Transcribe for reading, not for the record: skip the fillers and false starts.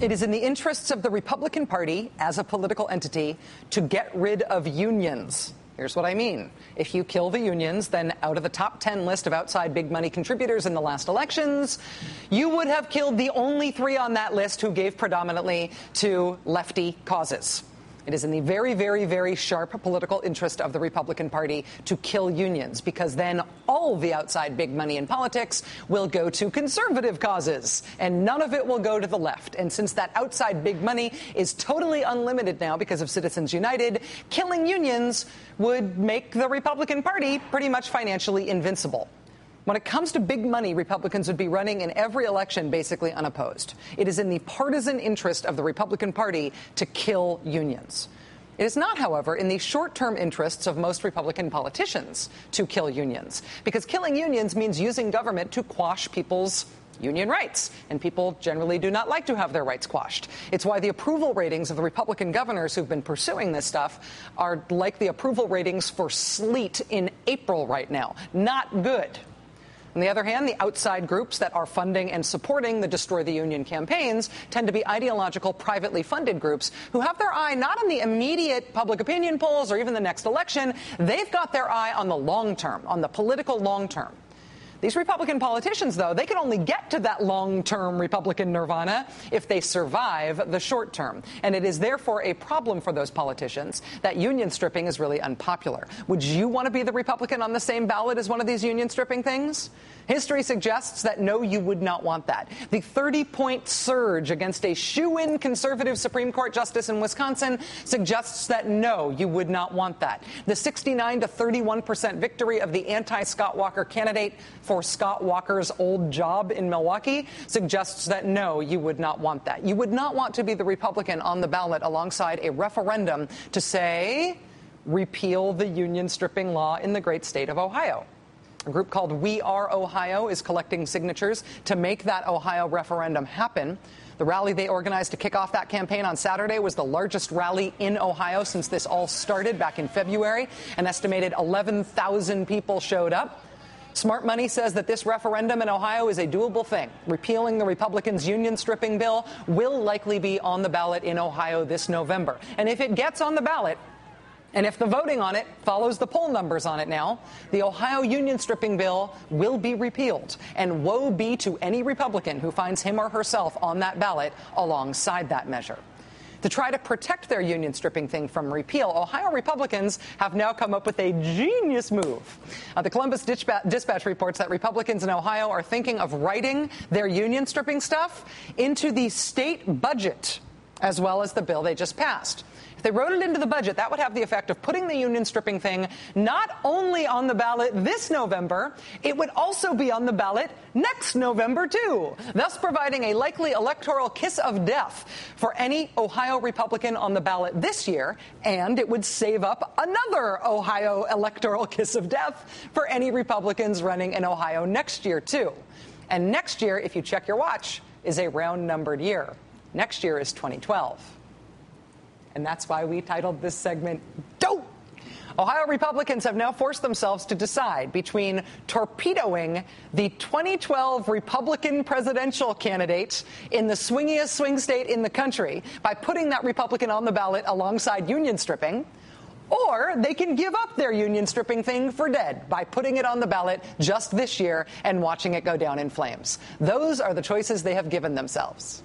It is in the interests of the Republican Party as a political entity to get rid of unions. Here's what I mean. If you kill the unions, then out of the top 10 list of outside big money contributors in the last elections, you would have killed the only 3 on that list who gave predominantly to lefty causes. It is in the very, very, very sharp political interest of the Republican Party to kill unions, because then all the outside big money in politics will go to conservative causes, and none of it will go to the left. And since that outside big money is totally unlimited now because of Citizens United, killing unions would make the Republican Party pretty much financially invincible. When it comes to big money, Republicans would be running in every election basically unopposed. It is in the partisan interest of the Republican Party to kill unions. It is not, however, in the short-term interests of most Republican politicians to kill unions, because killing unions means using government to quash people's union rights, and people generally do not like to have their rights quashed. It's why the approval ratings of the Republican governors who've been pursuing this stuff are like the approval ratings for sleet in April right now. Not good. On the other hand, the outside groups that are funding and supporting the Destroy the Union campaigns tend to be ideological, privately funded groups who have their eye not on the immediate public opinion polls or even the next election. They've got their eye on the long term, on the political long term. These Republican politicians, though, they can only get to that long-term Republican nirvana if they survive the short term. And it is therefore a problem for those politicians that union stripping is really unpopular. Would you want to be the Republican on the same ballot as one of these union stripping things? History suggests that no, you would not want that. The 30-point surge against a shoo-in conservative Supreme Court justice in Wisconsin suggests that no, you would not want that. The 69 to 31% victory of the anti-Scott Walker candidate for Scott Walker's old job in Milwaukee suggests that no, you would not want that. You would not want to be the Republican on the ballot alongside a referendum to say, repeal the union stripping law in the great state of Ohio. A group called We Are Ohio is collecting signatures to make that Ohio referendum happen. The rally they organized to kick off that campaign on Saturday was the largest rally in Ohio since this all started back in February. An estimated 11,000 people showed up. Smart Money says that this referendum in Ohio is a doable thing. Repealing the Republicans' union stripping bill will likely be on the ballot in Ohio this November. And if it gets on the ballot, and if the voting on it follows the poll numbers on it now, the Ohio union stripping bill will be repealed. And woe be to any Republican who finds him or herself on that ballot alongside that measure. To try to protect their union stripping thing from repeal, Ohio Republicans have now come up with a genius move. The Columbus Dispatch reports that Republicans in Ohio are thinking of writing their union stripping stuff into the state budget, as well as the bill they just passed. If they wrote it into the budget, that would have the effect of putting the union stripping thing not only on the ballot this November, it would also be on the ballot next November, too, thus providing a likely electoral kiss of death for any Ohio Republican on the ballot this year, and it would save up another Ohio electoral kiss of death for any Republicans running in Ohio next year, too. And next year, if you check your watch, is a round-numbered year. Next year is 2012. And that's why we titled this segment, Dope! Ohio Republicans have now forced themselves to decide between torpedoing the 2012 Republican presidential candidate in the swingiest swing state in the country by putting that Republican on the ballot alongside union stripping, or they can give up their union stripping thing for dead by putting it on the ballot just this year and watching it go down in flames. Those are the choices they have given themselves.